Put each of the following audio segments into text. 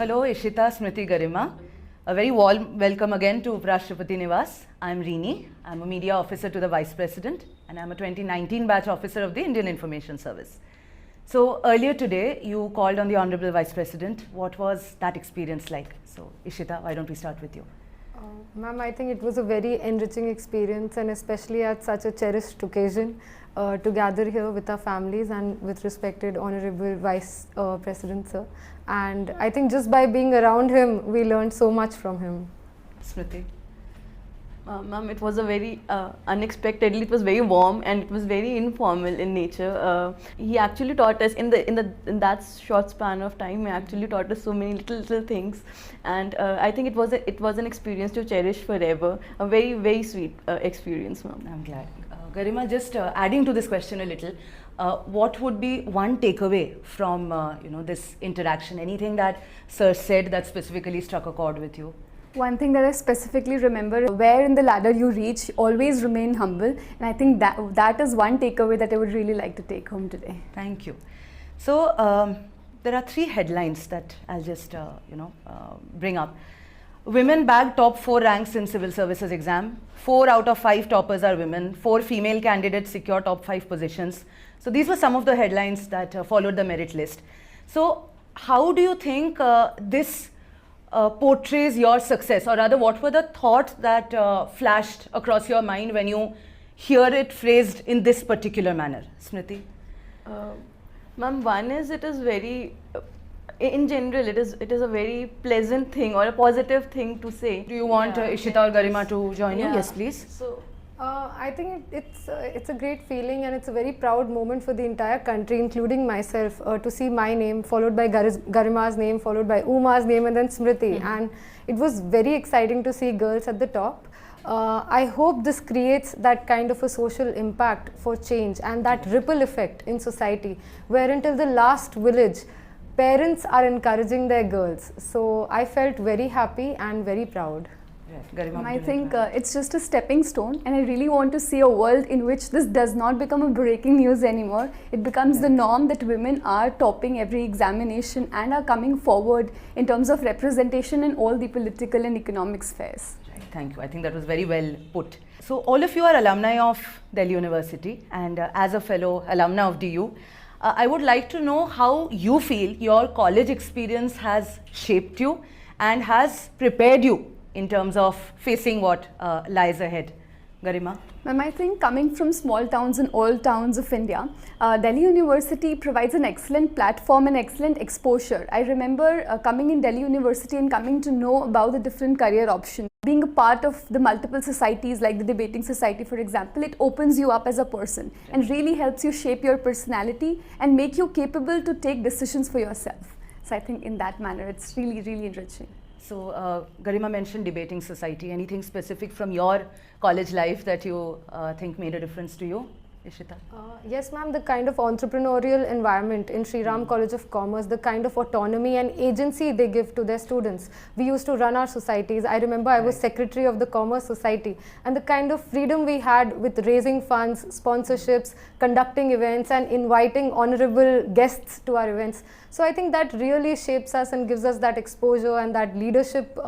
Hello, Ishita, Smriti, Garima. A very warm welcome again to Upashrapati Niwas. I'm Reeni. I'm a media officer to the Vice President and I'm a 2019 batch officer of the Indian Information Service. So earlier today, you called on the Honorable Vice President. What was that experience like? So Ishita, why don't we start with you? Ma'am, I think it was a very enriching experience, and especially at such a cherished occasion to gather here with our families and with respected Honorable Vice President Sir. And I think just by being around him, we learned so much from him. Smriti? Ma'am, it was a very unexpectedly. It was very warm and it was very informal in nature. He actually taught us in that short span of time. He actually taught us so many little things, and I think it was an experience to cherish forever. A very sweet experience, ma'am. I'm glad. Garima, just adding to this question a little, what would be one takeaway from this interaction? Anything that Sir said that specifically struck a chord with you? One thing that I specifically remember, where in the ladder you reach, always remain humble. And I think that is one takeaway that I would really like to take home today. Thank you. So there are 3 headlines that I'll just bring up. Women bag top 4 ranks in civil services exam. 4 out of 5 toppers are women. 4 female candidates secure top 5 positions. So these were some of the headlines that followed the merit list. So how do you think this portrays your success, or rather what were the thoughts that flashed across your mind when you hear it phrased in this particular manner? Smriti? Ma'am, one is it is very, in general, it is a very pleasant thing or a positive thing to say. Do you want Ishita or Garima to join you? Yes, please. So, I think it's a great feeling, and it's a very proud moment for the entire country, including myself, to see my name followed by Garima's name, followed by Uma's name, and then Smriti. And it was very exciting to see girls at the top. I hope this creates that kind of a social impact for change and that ripple effect in society, where until the last village, parents are encouraging their girls. So I felt very happy and very proud. Garima, I think it's just a stepping stone, and I really want to see a world in which this does not become a breaking news anymore. It becomes the norm that women are topping every examination and are coming forward in terms of representation in all the political and economic spheres. Right. Thank you. I think that was very well put. So all of you are alumni of Delhi University, and as a fellow alumna of DU, I would like to know how you feel your college experience has shaped you and has prepared you in terms of facing what lies ahead. Garima? Ma'am, I think coming from small towns and all towns of India, Delhi University provides an excellent platform and excellent exposure. I remember coming in Delhi University and coming to know about the different career options. Being a part of the multiple societies like the debating society, for example, it opens you up as a person and really helps you shape your personality and make you capable to take decisions for yourself. So I think in that manner, it's really enriching. So Garima mentioned debating society. Anything specific from your college life that you think made a difference to you, Ishita? Yes, ma'am, the kind of entrepreneurial environment in Sri Ram College of Commerce, the kind of autonomy and agency they give to their students. We used to run our societies. I remember I was secretary of the Commerce Society, and the kind of freedom we had with raising funds, sponsorships, conducting events, and inviting honorable guests to our events. So I think that really shapes us and gives us that exposure and that leadership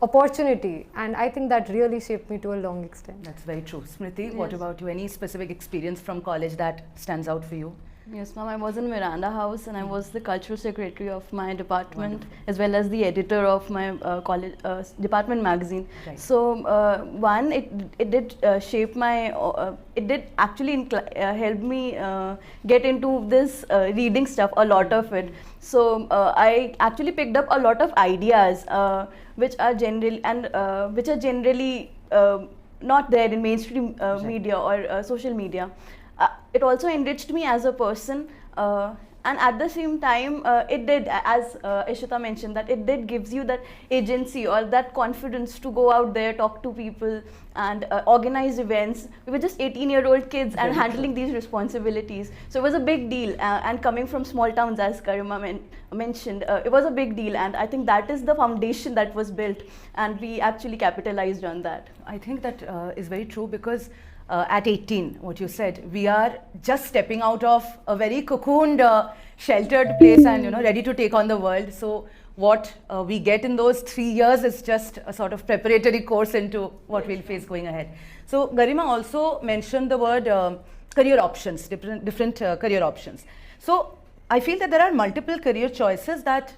opportunity, and I think that really shaped me to a long extent. That's very true. Smriti, what about you? Any specific experience from college that stands out for you? yes, ma'am, I was in Miranda House and I was the cultural secretary of my department as well as the editor of my college department magazine. Right. So one, it did shape my, it did actually help me get into this reading stuff, a lot of it. So I actually picked up a lot of ideas which are generally not there in mainstream media or social media. It also enriched me as a person, and at the same time it did, as Ishita mentioned, that it did gives you that agency or that confidence to go out there, talk to people and organize events. We were just 18-year-old kids and handling these responsibilities, so it was a big deal, and coming from small towns, as Garima mentioned, it was a big deal, and I think that is the foundation that was built, and we actually capitalized on that. I think that is very true, because at 18, what you said, we are just stepping out of a very cocooned, sheltered place and ready to take on the world. So what we get in those 3 years is just a sort of preparatory course into what we'll face going ahead. So Garima also mentioned the word career options, different career options. So I feel that there are multiple career choices that,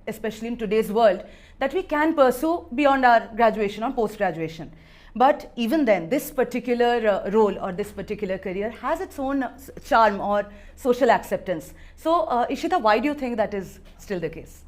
especially in today's world, that we can pursue beyond our graduation or post-graduation. But even then, this particular role or this particular career has its own charm or social acceptance. So Ishita, why do you think that is still the case?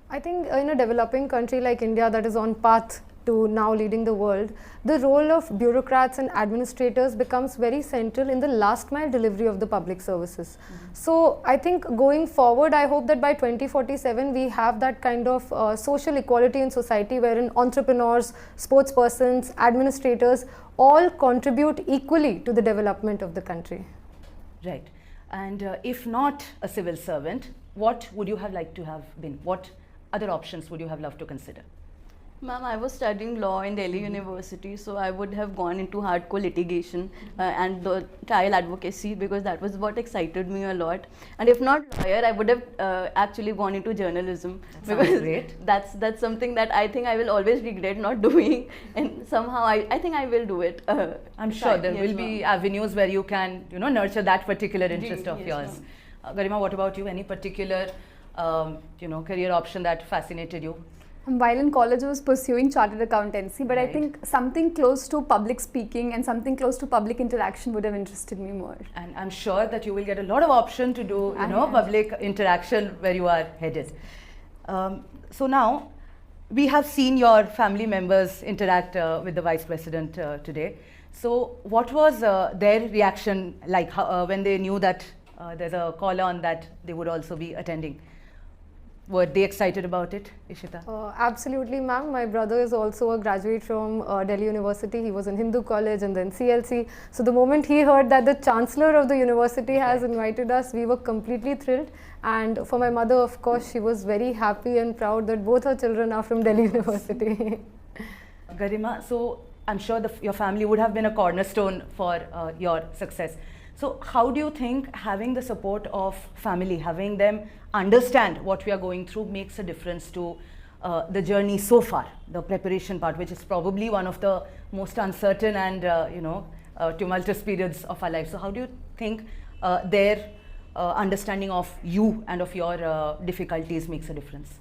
I think in a developing country like India that is on path to now leading the world, the role of bureaucrats and administrators becomes very central in the last mile delivery of the public services. So I think going forward, I hope that by 2047 we have that kind of social equality in society wherein entrepreneurs, sportspersons, administrators all contribute equally to the development of the country. Right. And if not a civil servant, what would you have liked to have been? What other options would you have loved to consider? Ma'am, I was studying law in Delhi University, so I would have gone into hardcore litigation and the trial advocacy, because that was what excited me a lot. And if not lawyer, I would have actually gone into journalism, because that's something that I think I will always regret not doing, and somehow I think I will do it. I'm sure there will be avenues where you can, nurture that particular interest of yours. Garima, what about you? Any particular, career option that fascinated you? While in college, I was pursuing chartered accountancy, but I think something close to public speaking and something close to public interaction would have interested me more. And I'm sure that you will get a lot of option to do, public interaction where you are headed. So now, we have seen your family members interact with the Vice President today. So what was their reaction like when they knew that there's a call on that they would also be attending? Were they excited about it, Ishita? Absolutely, ma'am. My brother is also a graduate from Delhi University. He was in Hindu College and then CLC. So the moment he heard that the Chancellor of the university has invited us, we were completely thrilled. And for my mother, of course, she was very happy and proud that both her children are from Delhi University. Garima, so I'm sure your family would have been a cornerstone for your success. So how do you think having the support of family, having them understand what we are going through makes a difference to the journey so far, the preparation part, which is probably one of the most uncertain and tumultuous periods of our life. So how do you think their understanding of you and of your difficulties makes a difference?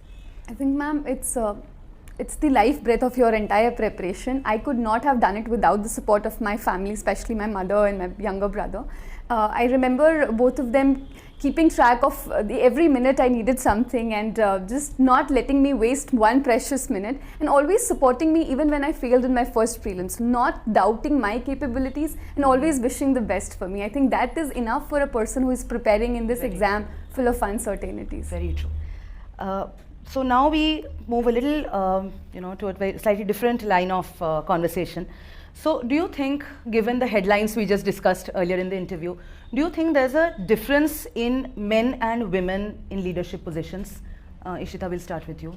I think, ma'am, it's the life breath of your entire preparation. I could not have done it without the support of my family, especially my mother and my younger brother. I remember both of them keeping track of every minute I needed something and just not letting me waste one precious minute, and always supporting me even when I failed in my first prelims, not doubting my capabilities and always wishing the best for me. I think that is enough for a person who is preparing in this exam full of uncertainties. Very true. So now we move a little, to a slightly different line of conversation. So do you think, given the headlines we just discussed earlier in the interview, do you think there's a difference in men and women in leadership positions? Ishita, we'll start with you.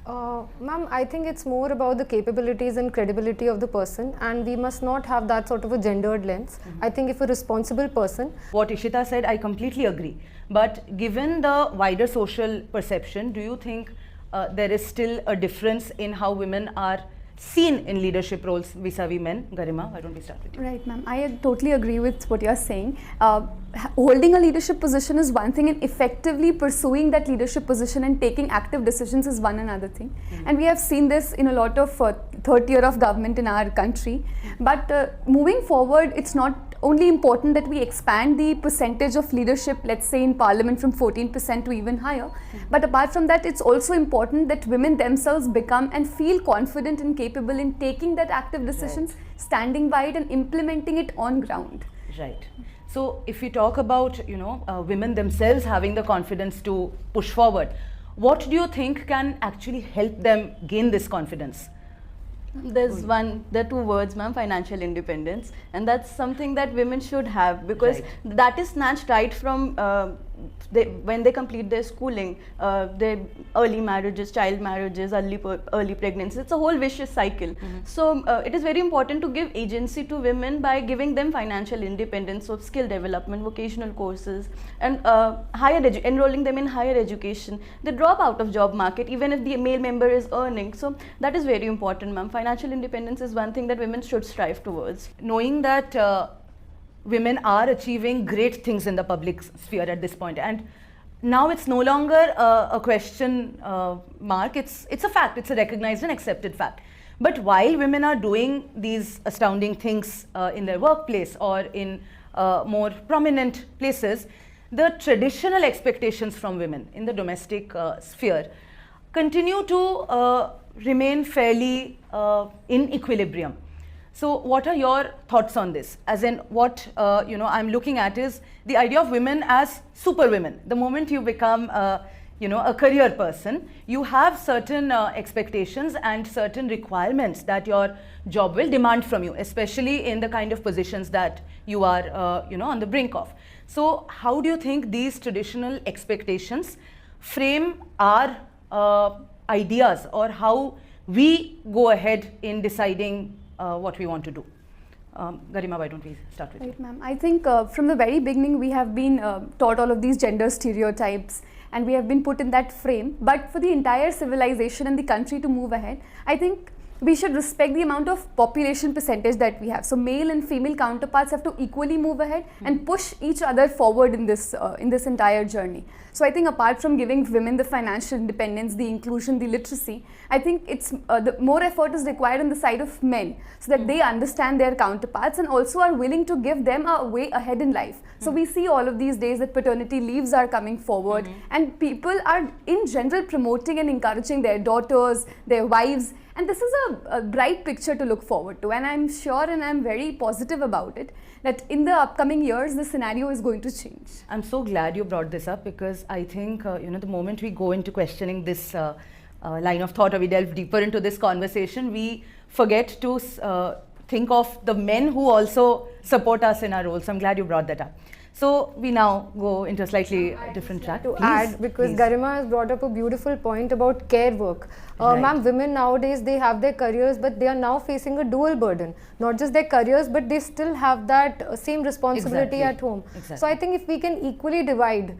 Ma'am, I think it's more about the capabilities and credibility of the person, and we must not have that sort of a gendered lens. I think if a responsible person... What Ishita said, I completely agree. But given the wider social perception, do you think there is still a difference in how women are seen in leadership roles vis-a-vis men? Garima, why don't we start with you? Right, ma'am. I totally agree with what you're saying. Holding a leadership position is one thing, and effectively pursuing that leadership position and taking active decisions is one another thing. And we have seen this in a lot of third tier of government in our country. But moving forward, it's not only important that we expand the percentage of leadership, let's say in parliament, from 14% to even higher. But apart from that, it's also important that women themselves become and feel confident and capable in taking that active decisions, standing by it and implementing it on ground. Right. So if we talk about, women themselves having the confidence to push forward, what do you think can actually help them gain this confidence? There are two words, ma'am: financial independence, and that's something that women should have, because that is snatched right from when they complete their schooling, their early marriages, child marriages, early pregnancy, it's a whole vicious cycle. So it is very important to give agency to women by giving them financial independence, so skill development, vocational courses, and enrolling them in higher education. They drop out of job market even if the male member is earning. So that is very important, ma'am. Financial independence is one thing that women should strive towards. Knowing that women are achieving great things in the public sphere at this point, and now it's no longer a question mark, it's a fact, it's a recognized and accepted fact. But while women are doing these astounding things in their workplace or in more prominent places, the traditional expectations from women in the domestic sphere continue to remain fairly in equilibrium. So what are your thoughts on this? As in, what I'm looking at is the idea of women as superwomen. The moment you become a career person, you have certain expectations and certain requirements that your job will demand from you, especially in the kind of positions that you are on the brink of. So how do you think these traditional expectations frame our ideas, or how we go ahead in deciding what we want to do? Garima, why don't we start with you? Right, ma'am. I think from the very beginning we have been taught all of these gender stereotypes, and we have been put in that frame. But for the entire civilization and the country to move ahead, I think we should respect the amount of population percentage that we have. So male and female counterparts have to equally move ahead and push each other forward in this entire journey. So I think apart from giving women the financial independence, the inclusion, the literacy, I think it's the more effort is required on the side of men, so that they understand their counterparts and also are willing to give them a way ahead in life. So we see all of these days that paternity leaves are coming forward, and people are in general promoting and encouraging their daughters, their wives, and this is a bright picture to look forward to, and I'm sure and I'm very positive about it that in the upcoming years the scenario is going to change. I'm so glad you brought this up, because I think the moment we go into questioning this line of thought, or we delve deeper into this conversation, we forget to think of the men who also support us in our roles. So I'm glad you brought that up. So we now go into a slightly different track. To add, because Garima has brought up a beautiful point about care work. Right. Ma'am, women nowadays, they have their careers, but they are now facing a dual burden. Not just their careers, but they still have that same responsibility at home. Exactly. So I think if we can equally divide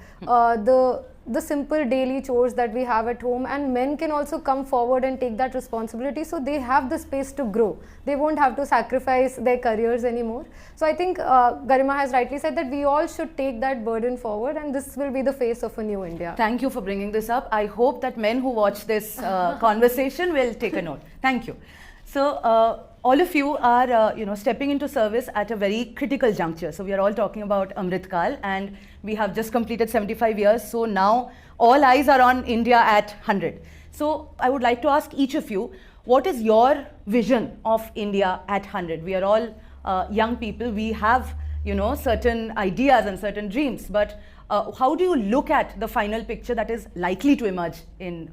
the simple daily chores that we have at home, and men can also come forward and take that responsibility, so they have the space to grow. They won't have to sacrifice their careers anymore. So I think Garima has rightly said that we all should take that burden forward, and this will be the face of a new India. Thank you for bringing this up. I hope that men who watch this conversation will take a note. Thank you. So all of you are stepping into service at a very critical juncture. So we are all talking about Amrit Kal, and we have just completed 75 years. So now all eyes are on India at 100. So I would like to ask each of you, what is your vision of India at 100? We are all young people. We have certain ideas and certain dreams, but how do you look at the final picture that is likely to emerge in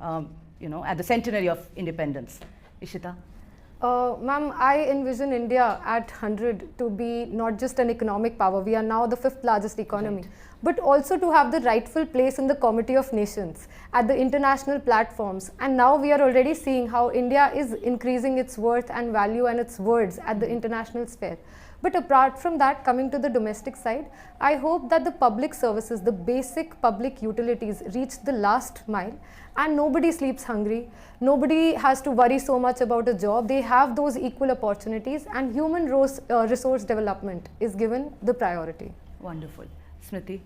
at the centenary of independence? Ishita? Ma'am, I envision India at 100 to be not just an economic power. We are now the 5th largest economy, but also to have the rightful place in the Committee of Nations, at the international platforms. And now we are already seeing how India is increasing its worth and value and its words at the international sphere. But apart from that, coming to the domestic side, I hope that the public services, the basic public utilities reach the last mile, and nobody sleeps hungry. Nobody has to worry so much about a job. They have those equal opportunities, and human resource development is given the priority. Wonderful. Smriti?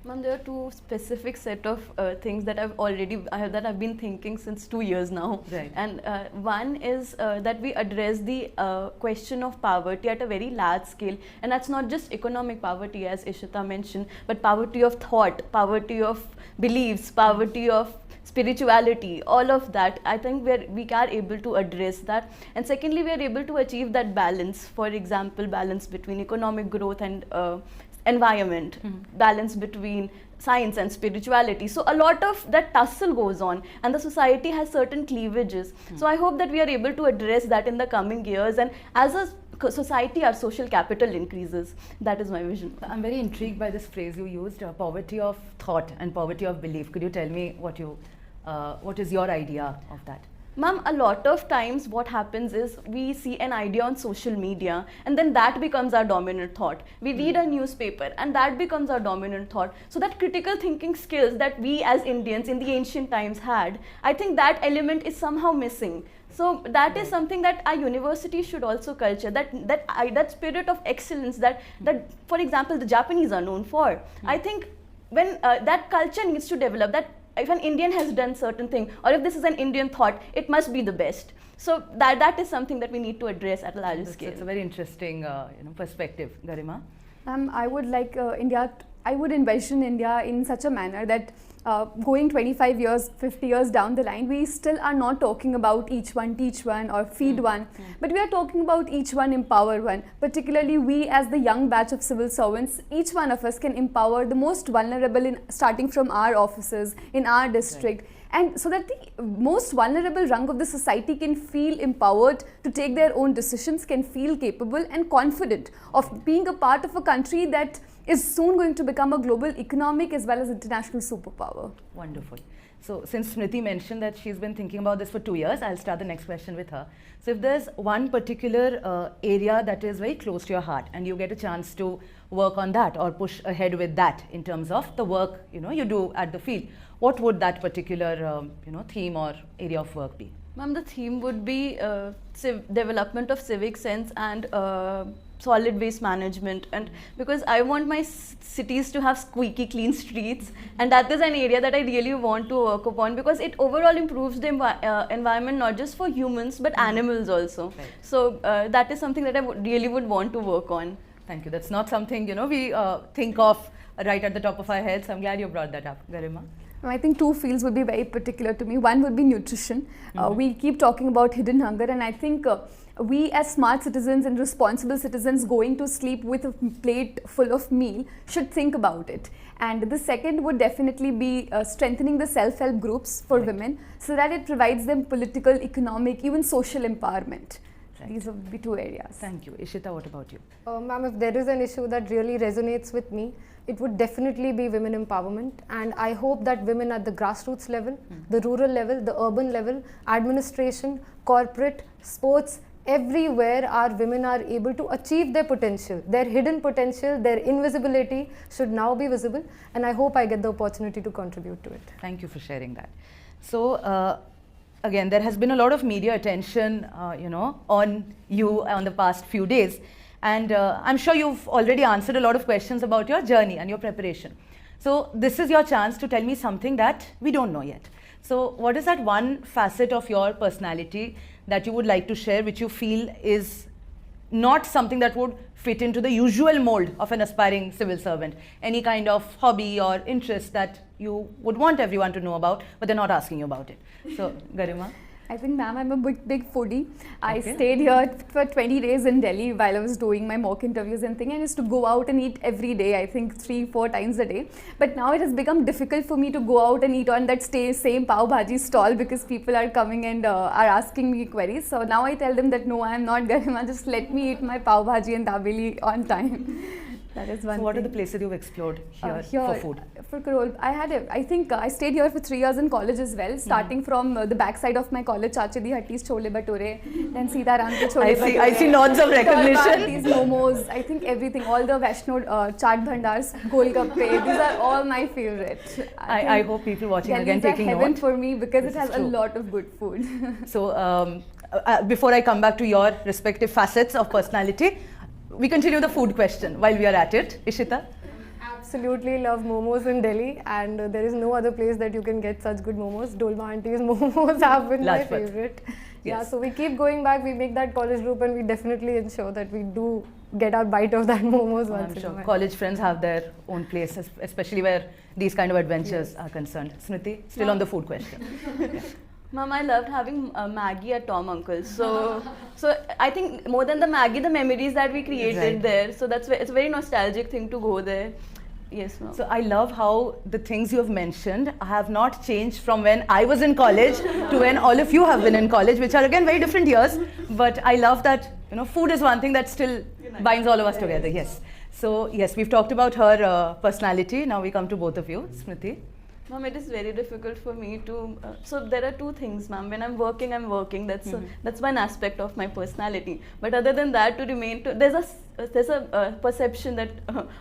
Ma'am, there are two specific set of things that I've been thinking since 2 years now. Right. And one is that we address the question of poverty at a very large scale, and that's not just economic poverty, as Ishita mentioned, but poverty of thought, poverty of beliefs, poverty of spirituality, all of that. I think we are able to address that. And secondly, we are able to achieve that balance. For example, balance between economic growth and environment, balance between science and spirituality. So a lot of that tussle goes on, and the society has certain cleavages. So I hope that we are able to address that in the coming years, and as a society, our social capital increases. That is my vision. I'm very intrigued by this phrase you used, poverty of thought and poverty of belief. Could you tell me what is your idea of that? Ma'am, a lot of times what happens is we see an idea on social media and then that becomes our dominant thought. We read a newspaper and that becomes our dominant thought. So that critical thinking skills that we as Indians in the ancient times had, I think that element is somehow missing. So that is something that our university should also culture, that spirit of excellence that for example the Japanese are known for. I think when that culture needs to develop, that if an Indian has done certain thing, or if this is an Indian thought, it must be the best. So that is something that we need to address at a larger scale. It's a very interesting perspective. Garima? I would like I would envision India in such a manner that going 25 years, 50 years down the line, we still are not talking about each one teach one or feed one, but we are talking about each one empower one. Particularly we as the young batch of civil servants, each one of us can empower the most vulnerable starting from our offices, in our district. Right. And so that the most vulnerable rung of the society can feel empowered to take their own decisions, can feel capable and confident of being a part of a country that is soon going to become a global economic as well as international superpower. Wonderful. So since Smriti mentioned that she's been thinking about this for 2 years, I'll start the next question with her. So if there's one particular area that is very close to your heart and you get a chance to work on that or push ahead with that in terms of the work you do at the field, what would that particular theme or area of work be? Ma'am, the theme would be development of civic sense and solid waste management, and because I want my cities to have squeaky clean streets, and that is an area that I really want to work upon because it overall improves the environment not just for humans but animals also. Right. So that is something that I really would want to work on. Thank you. That's not something we think of right at the top of our heads. I'm glad you brought that up. Garima? I think two fields would be very particular to me. One would be nutrition. We keep talking about hidden hunger, and I think we as smart citizens and responsible citizens going to sleep with a plate full of meal should think about it. And the second would definitely be strengthening the self-help groups for women so that it provides them political, economic, even social empowerment. Right. These would be two areas. Thank you. Ishita, what about you? Ma'am, if there is an issue that really resonates with me, it would definitely be women empowerment, and I hope that women at the grassroots level, the rural level, the urban level, administration, corporate, sports, everywhere our women are able to achieve their potential, their hidden potential, their invisibility should now be visible, and I hope I get the opportunity to contribute to it. Thank you for sharing that. So again, there has been a lot of media attention on you on the past few days. And I'm sure you've already answered a lot of questions about your journey and your preparation. So this is your chance to tell me something that we don't know yet. So what is that one facet of your personality that you would like to share which you feel is not something that would fit into the usual mold of an aspiring civil servant? Any kind of hobby or interest that you would want everyone to know about, but they're not asking you about it. So, Garima? I think, ma'am, I'm a big foodie. I stayed here for 20 days in Delhi while I was doing my mock interviews and thing. I used to go out and eat every day, I think 3-4 times a day. But now it has become difficult for me to go out and eat on that same pav bhaji stall because people are coming and are asking me queries. So now I tell them that no, I am not Garima, just let me eat my pav bhaji and dabeli on time. That is one. So what thing. are the places you've explored here for food? For Karol, I think I stayed here for 3 years in college as well, starting from the backside of my college, Chachi Di Hatti's Chole Bhature, then Sita Ram ke Chole Bhature. I see nods of recognition. These momos, I think everything, all the Vaishno chaat bhandars, Golgappe, these are all my favorite. I hope people watching again taking note. Delhi is a heaven for me because it has a lot of good food. So before I come back to your respective facets of personality, we continue the food question while we are at it. Ishita? Absolutely love momos in Delhi, and there is no other place that you can get such good momos. Dolma Auntie's momos have been my favorite. Yes. Yeah, so we keep going back, we make that college group and we definitely ensure that we do get our bite of that momos once in a while. College friends have their own place, especially where these kind of adventures are concerned. Smriti, still on the food question. Yeah. Ma'am, I loved having Maggie at Tom Uncle's. So I think more than the Maggie, the memories that we created there. So it's a very nostalgic thing to go there. Yes, ma'am. So I love how the things you have mentioned have not changed from when I was in college to when all of you have been in college, which are again very different years. But I love that food is one thing that still binds all of us together. Yes. So yes, we've talked about her personality. Now we come to both of you, Smriti. Ma'am, it is very difficult for me to. So there are two things, ma'am. When I'm working, I'm working. That's one aspect of my personality. But other than that, to remain, there's a perception that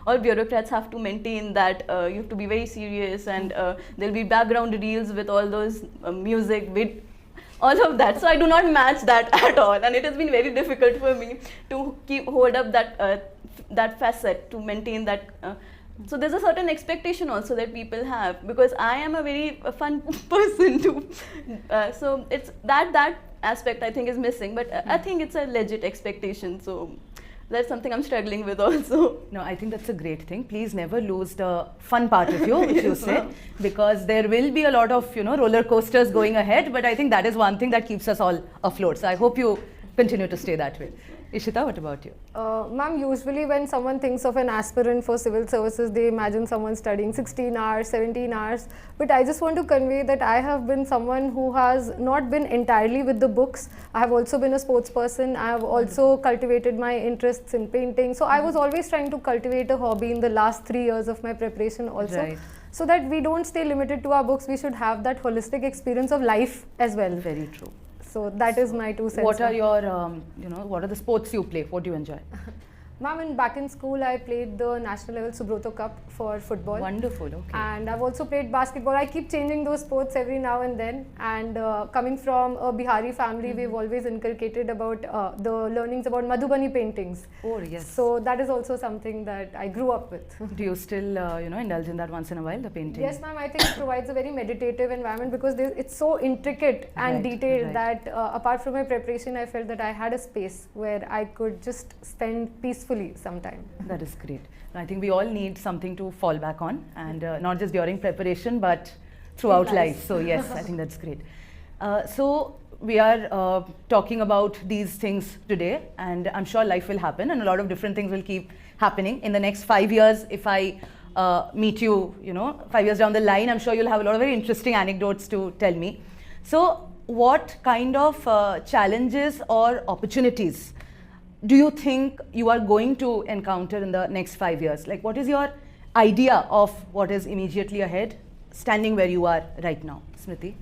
all bureaucrats have to maintain that you have to be very serious, and there'll be background reels with all those music, with all of that. So I do not match that at all, and it has been very difficult for me to hold up that facet, to maintain that. So there's a certain expectation also that people have, because I am a very fun person too. So it's that aspect I think is missing, but I think it's a legit expectation. So that's something I'm struggling with also. No, I think that's a great thing. Please never lose the fun part of you, which you said, because there will be a lot of roller coasters going ahead. But I think that is one thing that keeps us all afloat. So I hope you continue to stay that way. Ishita, what about you? Ma'am, usually when someone thinks of an aspirant for civil services, they imagine someone studying 16 hours, 17 hours. But I just want to convey that I have been someone who has not been entirely with the books. I have also been a sports person. I have also cultivated my interests in painting. So I was always trying to cultivate a hobby in the last 3 years of my preparation also. Right. So that we don't stay limited to our books, we should have that holistic experience of life as well. Very true. So that is my 2 cents. What are your, what are the sports you play? What do you enjoy? Ma'am, back in school, I played the national level Subroto Cup for football. Wonderful, okay. And I've also played basketball. I keep changing those sports every now and then. And coming from a Bihari family, we've always inculcated about the learnings about Madhubani paintings. Oh, yes. So that is also something that I grew up with. Do you still, indulge in that once in a while, the painting? Yes, ma'am. I think it provides a very meditative environment, because it's so intricate and detailed that apart from my preparation, I felt that I had a space where I could just spend peacefully sometime. That is great. I think we all need something to fall back on, and not just during preparation, but throughout life. So yes, I think that's great. So we are talking about these things today, and I'm sure life will happen, and a lot of different things will keep happening. In the next 5 years, if I meet you, 5 years down the line, I'm sure you'll have a lot of very interesting anecdotes to tell me. So what kind of challenges or opportunities do you think you are going to encounter in the next 5 years? Like, what is your idea of what is immediately ahead, standing where you are right now? Smriti?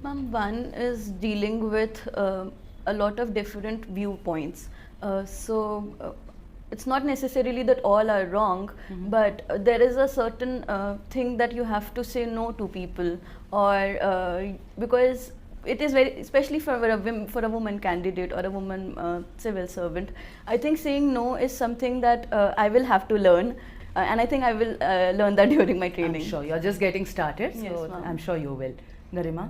Ma'am, one is dealing with a lot of different viewpoints. It's not necessarily that all are wrong, but there is a certain thing that you have to say no to people, or because it is very, especially for a woman candidate or a woman civil servant, I think saying no is something that I will have to learn, and I think I will learn that during my training. I'm sure you're just getting started, so Yes, I'm sure you will. Garima?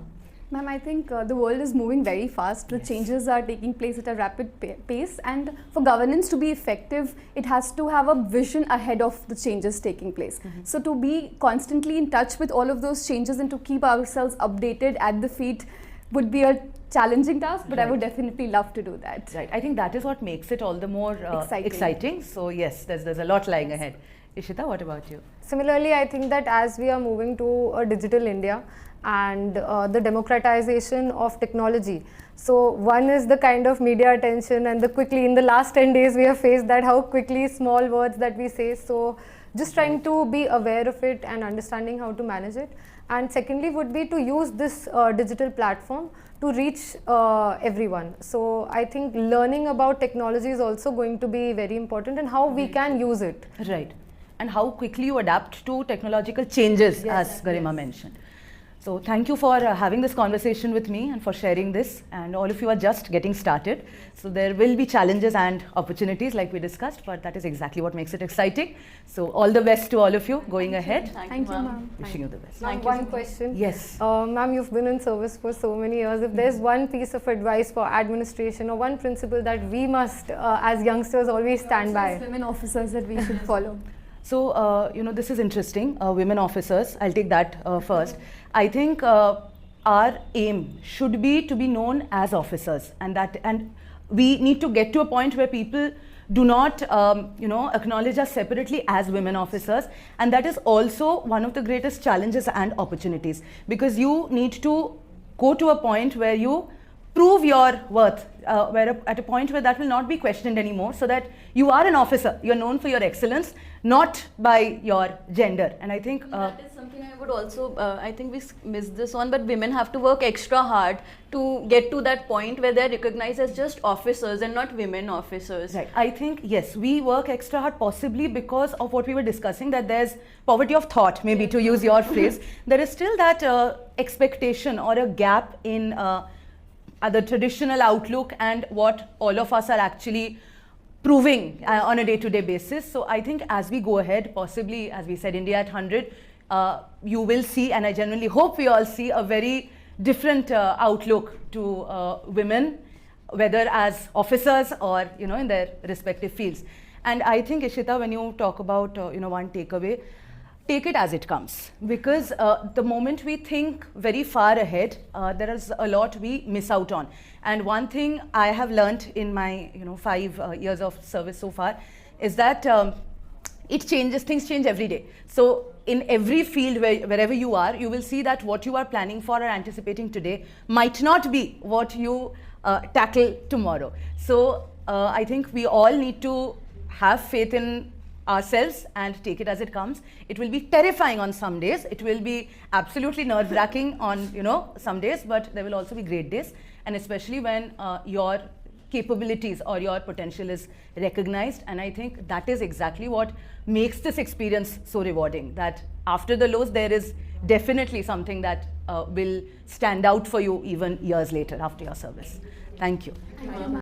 Ma'am, I think the world is moving very fast. The changes are taking place at a rapid pace, and for governance to be effective, it has to have a vision ahead of the changes taking place. So to be constantly in touch with all of those changes and to keep ourselves updated at the feet would be a challenging task, but I would definitely love to do that. Right. I think that is what makes it all the more exciting. So yes, there's a lot lying ahead. Ishita, what about you? Similarly, I think that as we are moving to a digital India and the democratization of technology, so one is the kind of media attention, and in the last 10 days we have faced that, how quickly small words that we say. So just trying to be aware of it and understanding how to manage it. And secondly would be to use this digital platform to reach everyone. So I think learning about technology is also going to be very important, and how we can use it. Right. And how quickly you adapt to technological changes, as Garima mentioned. So thank you for having this conversation with me and for sharing this, and all of you are just getting started. So there will be challenges and opportunities like we discussed, but that is exactly what makes it exciting. So all the best to all of you going ahead. Thank you, ma'am. Wishing you the best. Ma'am, one question. Yes. Ma'am, you've been in service for so many years. If there's one piece of advice for administration, or one principle that we must, as youngsters, always stand by. As women officers that we should follow. So, this is interesting. Women officers, I'll take that first. I think our aim should be to be known as officers, and we need to get to a point where people do not, acknowledge us separately as women officers, and that is also one of the greatest challenges and opportunities, because you need to go to a point where you prove your worth at a point where that will not be questioned anymore, so that you are an officer, you're known for your excellence, not by your gender. And I think that is something I would also, I think we missed this one, but women have to work extra hard to get to that point where they're recognized as just officers and not women officers. Right. I think, yes, we work extra hard possibly because of what we were discussing, that there's poverty of thought, maybe to use your phrase. There is still that expectation or a gap in the traditional outlook and what all of us are actually proving on a day-to-day basis. So I think as we go ahead, possibly, as we said, India at 100, you will see, and I genuinely hope we all see, a very different outlook to women, whether as officers or, you know, in their respective fields. And I think, Ishita, when you talk about, you know, one takeaway, take it as it comes, because the moment we think very far ahead, there is a lot we miss out on. And one thing I have learned in my 5 years of service so far is that it changes, things change every day. So in every field, wherever you are, you will see that what you are planning for or anticipating today might not be what you tackle tomorrow. So I think we all need to have faith in ourselves and take it as it comes. It will be terrifying on some days. It will be absolutely nerve-wracking on some days, but there will also be great days. And especially when your capabilities or your potential is recognized. And I think that is exactly what makes this experience so rewarding, that after the lows, there is definitely something that will stand out for you even years later after your service. Thank you.